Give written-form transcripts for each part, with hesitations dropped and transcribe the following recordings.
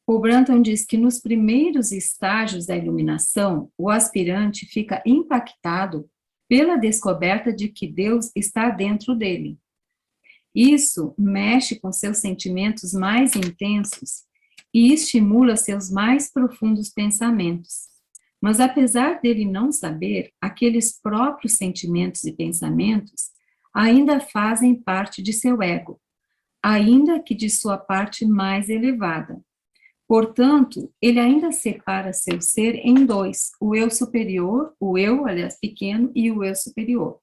Paul Brunton diz que nos primeiros estágios da iluminação, o aspirante fica impactado pela descoberta de que Deus está dentro dele. Isso mexe com seus sentimentos mais intensos e estimula seus mais profundos pensamentos. Mas apesar dele não saber, aqueles próprios sentimentos e pensamentos ainda fazem parte de seu ego, ainda que de sua parte mais elevada. Portanto, ele ainda separa seu ser em dois, o eu superior, o eu, aliás, pequeno, e o eu superior.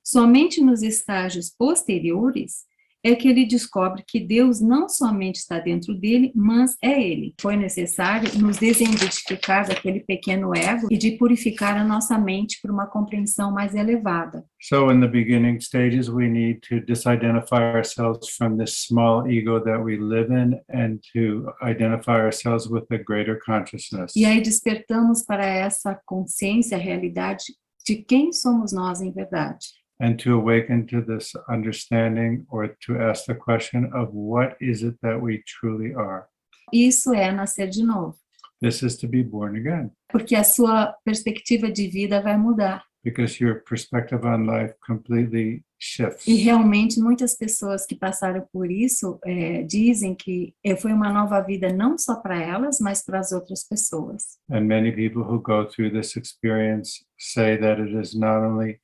Somente nos estágios posteriores é que ele descobre que Deus não somente está dentro dele, mas é ele. Foi necessário nos desidentificar daquele pequeno ego e de purificar a nossa mente para uma compreensão mais elevada. So in the beginning stages, we need to disidentify ourselves from this small ego that we live in and to identify ourselves with a greater consciousness. E aí despertamos para essa consciência, a realidade de quem somos nós em verdade. And to awaken to this understanding, or to ask the question of what is it that we truly are. Isso é nascer de novo. This is to be born again. Porque a sua perspectiva de vida vai mudar. Because your perspective on life completely shifts. E realmente muitas pessoas que passaram por isso dizem que foi uma nova vida não só para elas, mas para as outras pessoas. And many people who go through this experience say that it is not only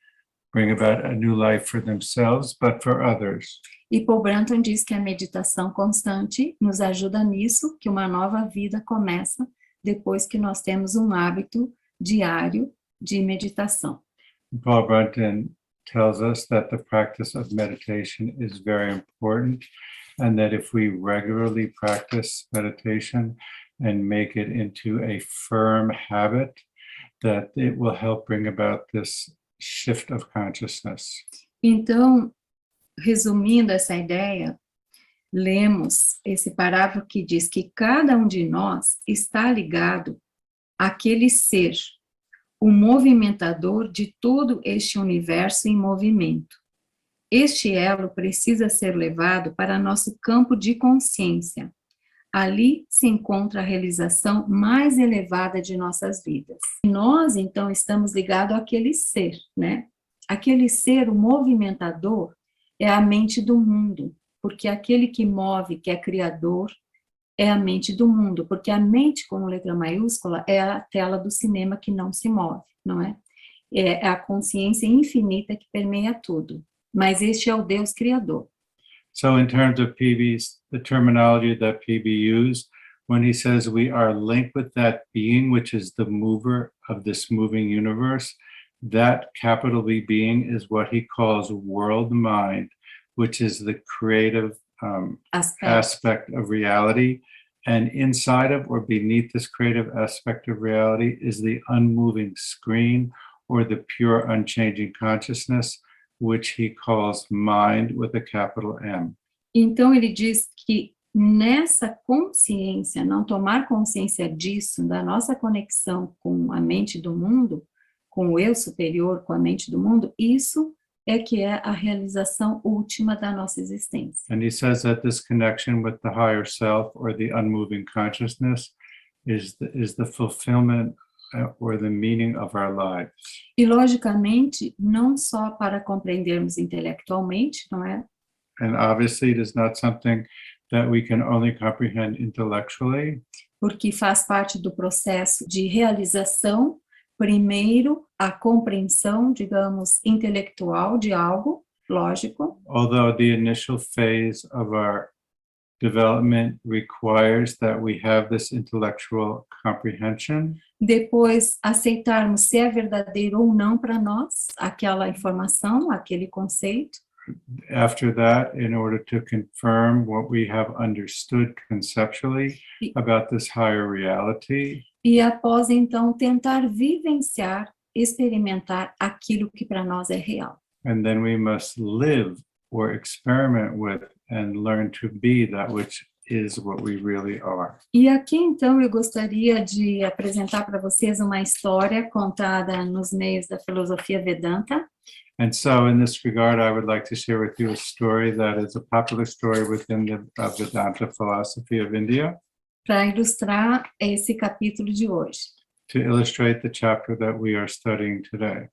bring about a new life for themselves, but for others. E Paul Brunton diz que a meditação constante nos ajuda nisso, que uma nova vida começa depois que nós temos um hábito diário de meditação. Paul Brunton tells us that the practice of meditation is very important, and that if we regularly practice meditation and make it into a firm habit, that it will help bring about this shift of consciousness. Então, resumindo essa ideia, lemos esse parágrafo que diz que cada um de nós está ligado àquele ser, o movimentador de todo este universo em movimento. Este elo precisa ser levado para nosso campo de consciência. Ali se encontra a realização mais elevada de nossas vidas. Nós, então, estamos ligados àquele ser, né? Aquele ser, o movimentador, é a mente do mundo, porque aquele que move, que é criador, é a mente do mundo, porque a mente, com letra maiúscula, é a tela do cinema que não se move, não é? É a consciência infinita que permeia tudo, mas este é o Deus criador. So in terms of PB's, the terminology that PB used, when he says we are linked with that being, which is the mover of this moving universe, that capital B being is what he calls world mind, which is the creative aspect of reality. And inside of or beneath this creative aspect of reality is the unmoving screen, or the pure unchanging consciousness, which he calls mind with a capital M. Então ele diz que nessa consciência, não tomar consciência disso, da nossa conexão com a mente do mundo, com o eu superior, com a mente do mundo, isso é que é a realização última da nossa existência. And he says that this connection with the higher self, or the unmoving consciousness, is the fulfillment or the meaning of our lives. E logicamente, não só para compreendermos intelectualmente, não é? And obviously it is not something that we can only comprehend intellectually. Porque faz parte do processo de realização, primeiro a compreensão, digamos, intelectual de algo, lógico. Although the initial phase of our development requires that we have this intellectual comprehension. Depois, aceitarmos se é verdadeiro ou não para nós, aquela informação, aquele conceito. After that, in order to confirm what we have understood conceptually about this higher reality. E após, então, tentar vivenciar, experimentar aquilo que para nós é real. And then we must live or experiment with and learn to be that which is what we really are. E aqui, então, eu gostaria de apresentar para vocês uma história contada nos meios da filosofia Vedanta. And so in this regard, I would like to share with you a story that is a popular story within the Vedanta philosophy of India. para ilustrar esse capítulo de hoje. to illustrate the chapter that we are studying today.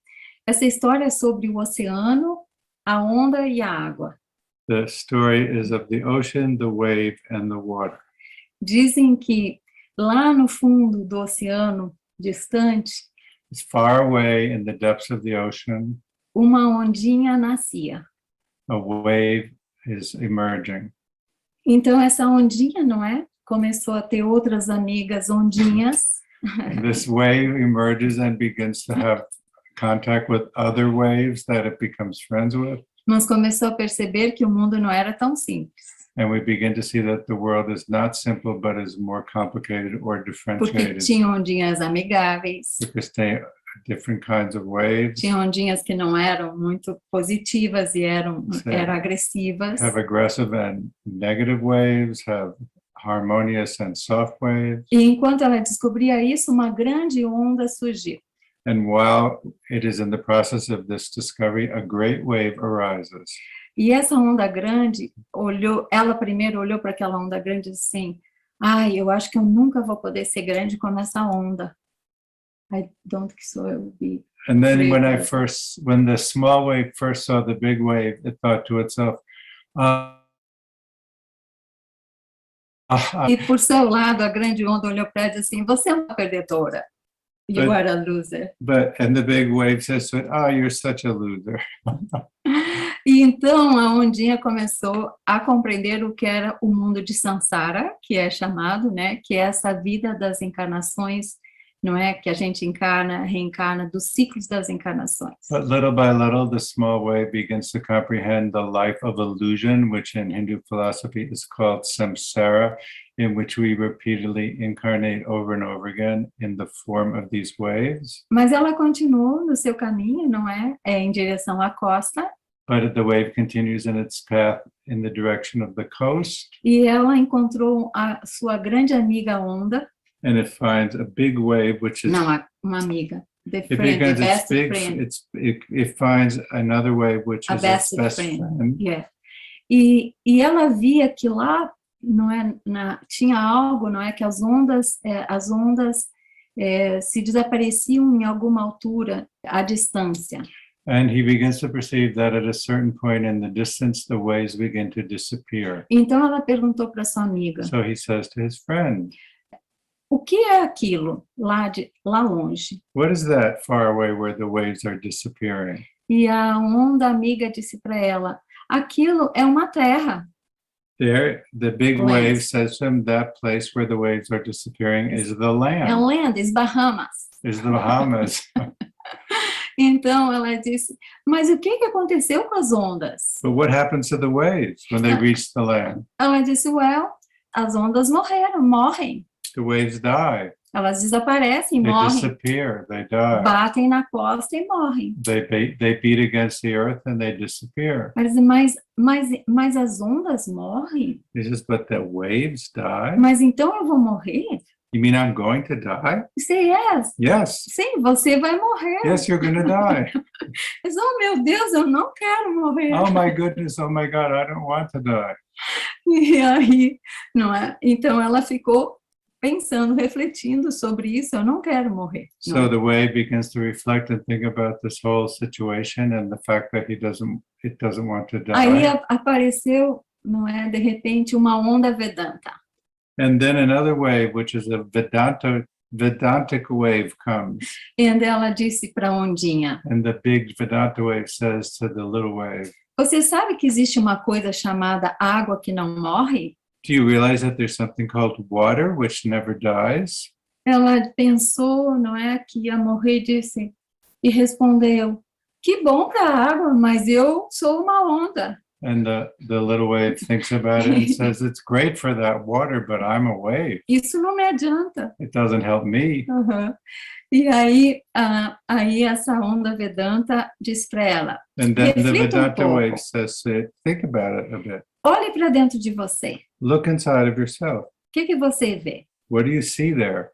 Essa história é sobre o oceano, a onda e a água. The story is of the ocean, the wave, and the water. Dizem que lá no fundo do oceano, distante, It's far away in the depths of the ocean, uma ondinha nascia. a wave is emerging. Então, essa ondinha, não é? Começou a ter outras amigas ondinhas. This wave emerges and begins to have contact with other waves that it becomes friends with. Mas começou a perceber que o mundo não era tão simples. And we begin to see that the world is not simple, but is more complicated or Porque differentiated. tinha ondinhas amigáveis, Because they are different kinds of waves, tinha ondinhas que não eram muito positivas e eram agressivas. have aggressive and negative waves, have harmonious and soft waves. E enquanto ela descobria isso, uma grande onda surgiu. And while it is in the process of this discovery, a great wave arises. E essa onda grande ela primeiro olhou para aquela onda grande e disse assim: ai, eu acho que eu nunca vou poder ser grande como essa onda. I don't think so, it will be. And then great. when the small wave first saw the big wave, it thought to itself, E por seu lado, a grande onda olhou para ela e disse assim: você é uma perdedora. You are a loser. and the big wave says to it, you're such a loser. E então a ondinha começou a compreender o que era o mundo de Sansara, que é chamado, né, que é essa vida das encarnações, não é, que a gente encarna, reencarna, dos ciclos das encarnações. But little by little, the small wave begins to comprehend the life of illusion, which in Hindu philosophy is called samsara, in which we repeatedly incarnate over and over again in the form of these waves. Mas ela continuou no seu caminho, não é, em direção à costa. But the wave continues in its path in the direction of the coast. E ela encontrou a sua grande amiga onda. And it finds a big wave, which is... Não, uma amiga. The it friend, the best friend. It finds another wave, which is its best friend. Yeah. E ela via que lá, não é, tinha algo, não é, que as ondas se desapareciam em alguma altura, à distância. And he begins to perceive that at a certain point in the distance, the waves begin to disappear. Então ela perguntou para sua amiga. So he says to his friend, o que é aquilo lá longe? What is that far away where the waves are disappearing? E a onda amiga disse para ela, aquilo é uma terra. There, the big wave says to him, that place where the waves are disappearing is the land. É land, is Bahamas. Is the Bahamas. Então ela disse, mas o que aconteceu com as ondas? But what happens to the waves when they reach the land? Ela disse, as ondas morrem. The waves die. Elas desaparecem, they morrem. Disappear, they die. Batem na costa e morrem. They beat against the earth and they disappear. Mas as ondas morrem? He says, but the waves die? Mas então eu vou morrer? You mean I'm going to die? Say yes. Yes. Sim, você vai morrer. Yes, you're going to die. Mas, oh meu Deus, eu não quero morrer. Oh my goodness, oh my God, I don't want to die. E aí, não é? Então ela ficou pensando, refletindo sobre isso, eu não quero morrer. So não. the wave begins to reflect and think about this whole situation and the fact that it doesn't want to die. Aí apareceu, não é, de repente, uma onda Vedanta. And then another wave, which is a Vedantic wave, comes. E ela disse para a ondinha, And the big Vedanta wave says to the little wave, você sabe que existe uma coisa chamada água que não morre? do you realize that there's something called water which never dies? Ela pensou, não é, que ia morrer e respondeu, que bom para a água, mas eu sou uma onda. And the little wave thinks about it and says, it's great for that water, but I'm a wave. Isso não me adianta. It doesn't help me. Uhum. E aí essa onda Vedanta diz para ela, And then the reflita Vedanta wave says, think about it a bit. Olhe para dentro de você. Look inside of yourself. O que você vê? What do you see there?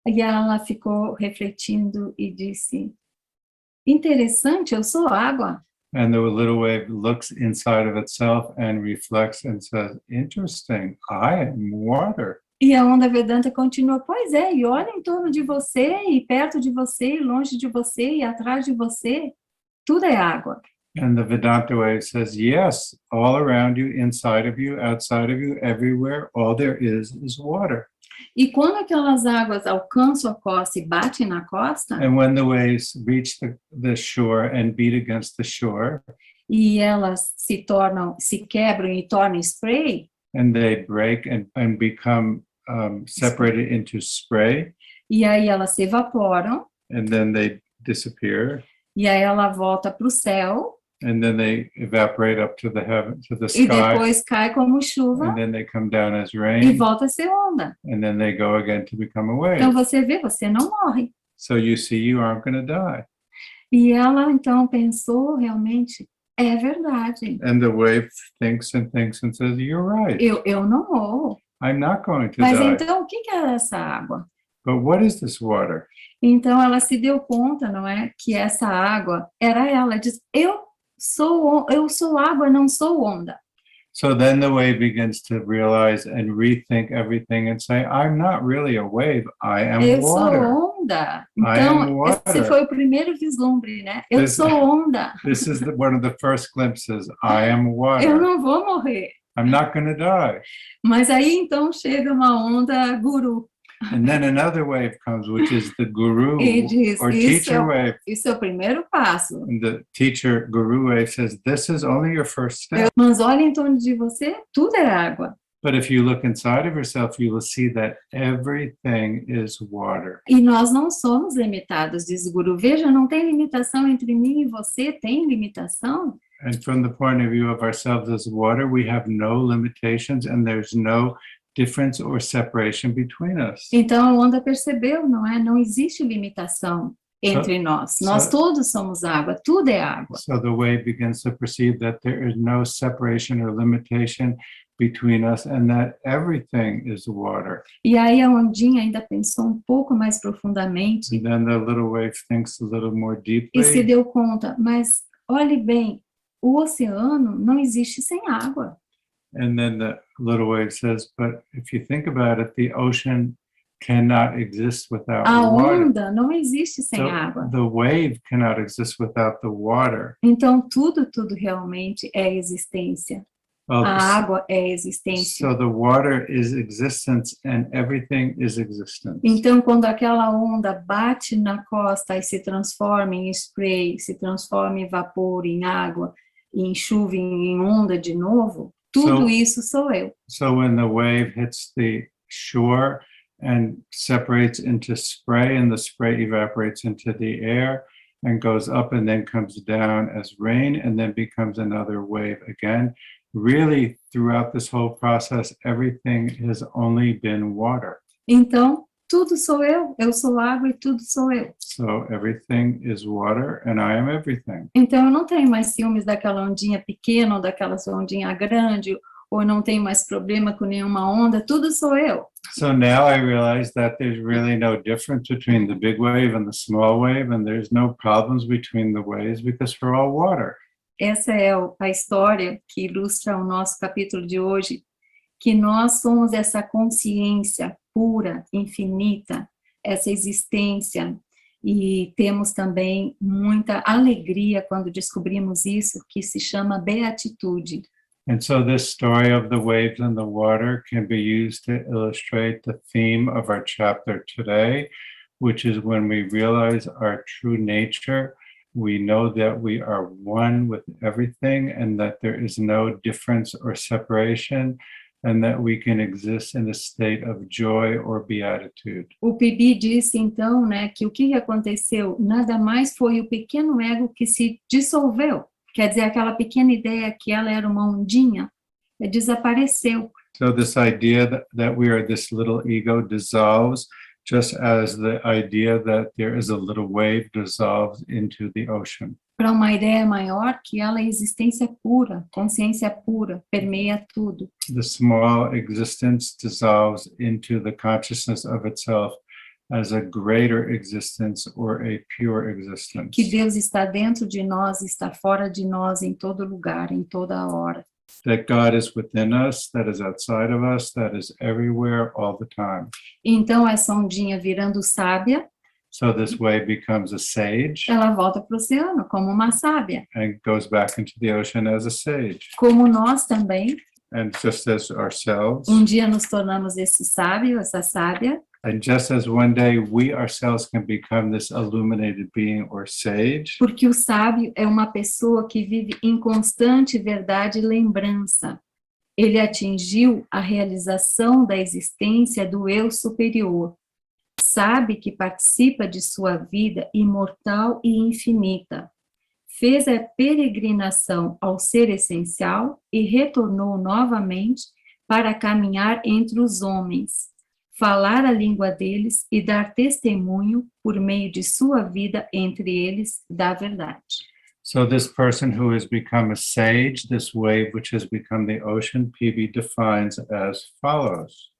E ela ficou refletindo e disse, interessante, eu sou água. And the little wave looks inside of itself and reflects and says, interesting, I am water. E a onda Vedanta continua, pois é, e olha em torno de você, e perto de você, e longe de você, e atrás de você, tudo é água. And the Vedanta way says, yes, all around you, inside of you, outside of you, everywhere, all there is water. E quando aquelas águas alcançam a costa e batem na costa, And when the waves reach the shore and beat against the shore, e elas se quebram e tornam spray, and they break and become separated into spray, e aí elas se evaporam, and then they disappear, e aí ela volta para o céu, and then they evaporate up to the heaven, to the e sky, depois cai como chuva, and then they come down as e rain, volta a ser onda. and then they go again to become a wave. Então você vê, você não morre. So you see, you aren't going to die. E ela então pensou realmente, é verdade. And the wave thinks and says, you're right. Eu não morro. I'm not going to Mas die. então, o que é essa água? But what is this water? Então, ela se deu conta, não é? Que essa água era ela. Ela diz, eu sou água, não sou onda. So then the wave begins to realize and rethink everything and say, I'm not really a wave, I am Eu water. sou onda. I Então, am water. esse foi o primeiro vislumbre, né? Eu sou onda. This is one of the first glimpses. I am Eu water. não vou morrer. I'm not going to die. Mas aí, então, chega uma onda guru. And then another wave comes, which is the guru E diz, or teacher wave. isso é o primeiro passo. And the teacher guru wave says, this is only your first step. Mas olha em torno de você, tudo é água. But if you look inside of yourself, you will see that everything is water. E nós não somos limitados, diz o Guru. Veja, não tem limitação entre mim e você, tem limitação? And from the point of view of ourselves as water, we have no limitations and there's no difference or separation between us. Então a onda percebeu, não é? Não existe limitação entre nós. Nós todos somos água, tudo é água. So the wave begins to perceive that there is no separation or limitation between us and that everything is water. E aí a ondinha ainda pensou um pouco mais profundamente. And then the little wave thinks a little more deeply. E se deu conta, mas olhe bem, o oceano não existe sem água. And then the little wave says, but if you think about it, the ocean cannot exist without A water. onda não existe sem água. The wave cannot exist without the water. Então tudo realmente é existência. Well, A água é existência. so the water is existence and everything is existence. Então, quando aquela onda bate na costa e se transforma em spray, se transforma em vapor, em água, em chuva, em onda de novo, tudo isso sou eu. So when the wave hits the shore and separates into spray, and the spray evaporates into the air and goes up and then comes down as rain and then becomes another wave again, really throughout this whole process, everything has only been water. Então, tudo sou eu sou água e tudo sou eu. So everything is water and I am everything. Então, eu não tenho mais ciúmes daquela ondinha pequena ou daquela ondinha grande, ou não tenho mais problema com nenhuma onda, tudo sou eu. So now I realize that there's really no difference between the big wave and the small wave, and there's no problems between the waves because we're all water. Essa é a história que ilustra o nosso capítulo de hoje, que nós somos essa consciência pura, infinita, essa existência, e temos também muita alegria quando descobrimos isso, que se chama beatitude. And so this story of the waves and the water can be used to illustrate the theme of our chapter today, which is when we realize our true nature, we know that we are one with everything and that there is no difference or separation, and that we can exist in a state of joy or beatitude. O Pibi disse então, né, que o que aconteceu nada mais foi o pequeno ego que se dissolveu. Quer dizer, aquela pequena ideia que ela era uma ondinha, desapareceu. So this idea that we are this little ego dissolves, just as the idea that there is a little wave dissolves into the ocean. Para uma ideia maior, que ela é existência pura, consciência pura, permeia tudo. The small existence dissolves into the consciousness of itself as a greater existence or a pure existence. Que Deus está dentro de nós, está fora de nós, em todo lugar, em toda hora. that God is within us, that is outside of us, that is everywhere all the time. Então, essa ondinha virando sábia, So this wave becomes a sage ela volta para o oceano como uma sábia. and goes back into the ocean as a sage. Como nós também, And just as ourselves, dia nos tornamos esse sábio, essa sábia, and just as one day we ourselves can become this illuminated being or sage, porque o sábio é uma pessoa que vive em constante verdade e lembrança. Ele atingiu a realização da existência do eu superior. Sabe que participa de sua vida imortal e infinita. Fez a peregrinação ao ser essencial e retornou novamente para caminhar entre os homens, falar a língua deles e dar testemunho por meio de sua vida entre eles da verdade. so this person who has become a sage, this wave which has become the ocean, PB defines as follows.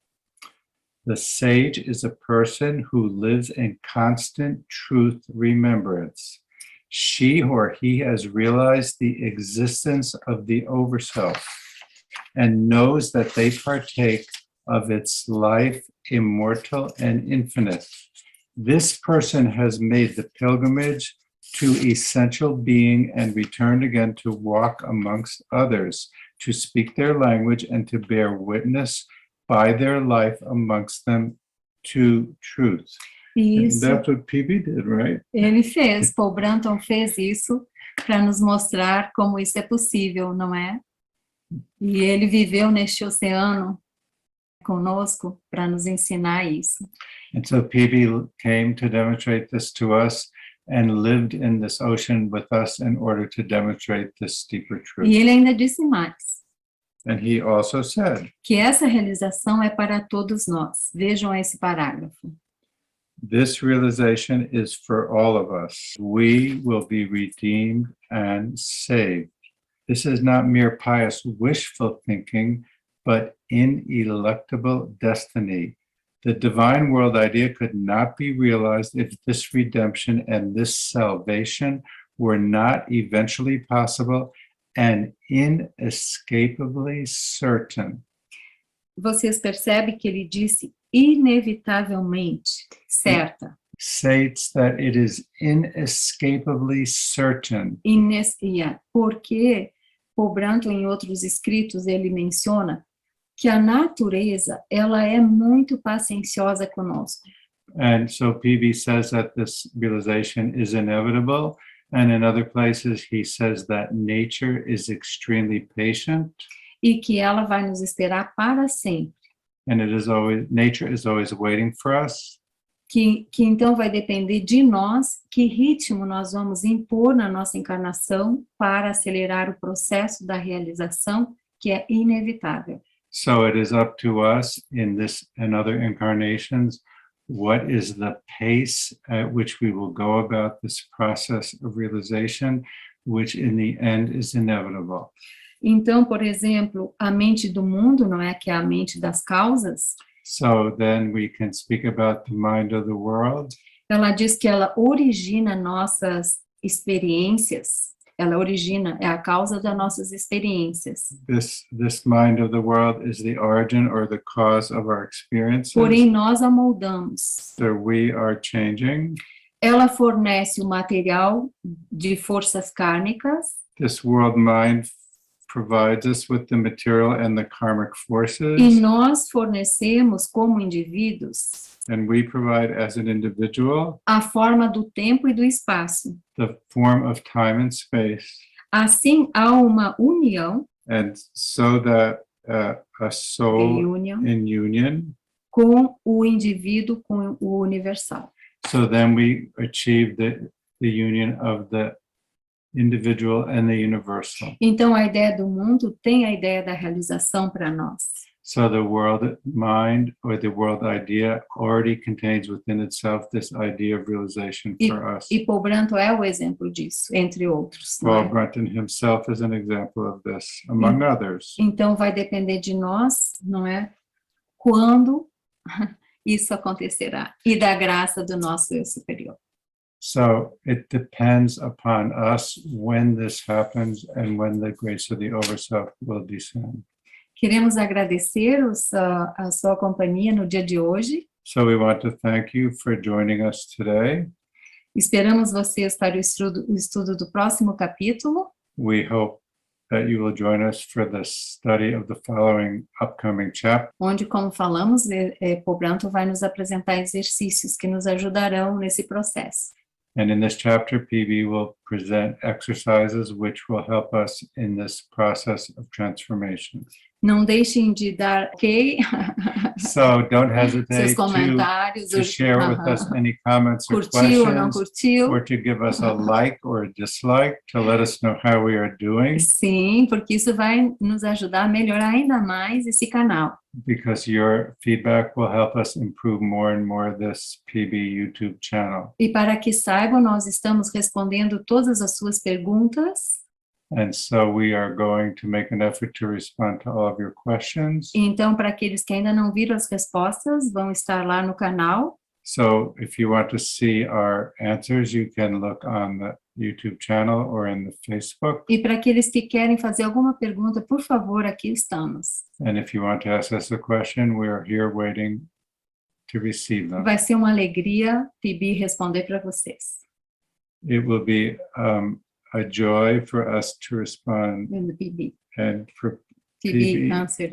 The sage is a person who lives in constant truth remembrance. She or he has realized the existence of the overself and knows that they partake of its life, immortal and infinite. This person has made the pilgrimage to essential being and returned again to walk amongst others, to speak their language and to bear witness by their life amongst them to truth. And Isso, that's what PB did, right? ele fez, Paul Brunton fez isso para nos mostrar como isso é possível, não é? E ele viveu neste oceano conosco para nos ensinar isso. And so PB came to demonstrate this to us and lived in this ocean with us in order to demonstrate this deeper truth. E ele ainda disse mais, And he also said, que essa realização é para todos nós. Vejam esse parágrafo. this realization is for all of us. We will be redeemed and saved. This is not mere pious wishful thinking, but ineluctable destiny. The divine world idea could not be realized if this redemption and this salvation were not eventually possible and inescapably certain. Vocês percebem que ele disse inevitavelmente, certa, States that it is inescapably certain. porque Paul Brunton, em outros escritos, ele menciona que a natureza, ela é muito pacienciosa conosco. And so PB says that this realization is inevitable. And in other places, he says that nature is extremely patient. E que ela vai nos esperar para sempre. And nature is always waiting for us. Que então vai depender de nós, que ritmo nós vamos impor na nossa encarnação para acelerar o processo da realização, que é inevitável. So it is up to us in this and other incarnations, what is the pace at which we will go about this process of realization, which in the end is inevitable. Então, por exemplo, a mente do mundo, não é que é a mente das causas, So then we can speak about the mind of the world. ela diz que ela origina nossas experiências, ela origina, é a causa das nossas experiências. This mind of the world is the origin or the cause of our experiences. Porém, nós a moldamos. So we are changing. Ela fornece o material de forças kármicas, This world mind provides us with the material and the karmic forces, e nós fornecemos, como indivíduos, and we provide as an individual a forma do tempo e do espaço. the form of time and space. Assim, há uma união, And so that a soul reunião, in union, com o indivíduo, com o universal. so then we achieve the union of the individual and the universal. Então, a ideia do mundo tem a ideia da realização para nós. So the world mind or the world idea already contains within itself this idea of realization for us. E Paul Brunton é o exemplo disso, entre outros. não Paul é? Brunton himself is an example of this, among others. Então, vai depender de nós, não é? Quando isso acontecerá. E da graça do nosso eu superior. So it depends upon us when this happens and when the grace of the Overself will descend. Queremos agradecer a sua companhia no dia de hoje. So we want to thank you for joining us today. Esperamos vocês para o estudo do próximo capítulo. We hope that you will join us for the study of the following upcoming chapter. Onde, como falamos, Paul Brunton vai nos apresentar exercícios que nos ajudarão nesse processo. And in this chapter, PB will present exercises which will help us in this process of transformation. Não deixem de dar ok, So don't hesitate seus comentários, to share with us any comments or curtiu ou não questions, curtiu. or to give us a like or a dislike to let us know how we are doing, Sim, porque isso vai nos ajudar a melhorar ainda mais esse canal. because your feedback will help us improve more and more this PB YouTube channel. E para que saibam, nós estamos respondendo todas as suas perguntas. And so we are going to make an effort to respond to all of your questions. Então, para aqueles que ainda não viram as respostas, vão estar lá no canal. So if you want to see our answers, you can look on the YouTube channel or in the Facebook. E para aqueles que querem fazer alguma pergunta, por favor, aqui estamos. And if you want to ask us a question, we are here waiting to receive them. Vai ser uma alegria, PB, responder para vocês. It will be a joy for us to respond PB, and for PB, PB. answer.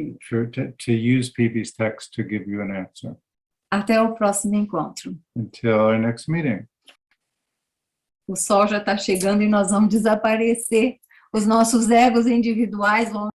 to use PB's text to give you an answer. Até o próximo encontro. Until our next meeting. O sol já está chegando e nós vamos desaparecer. Os nossos egos individuais vão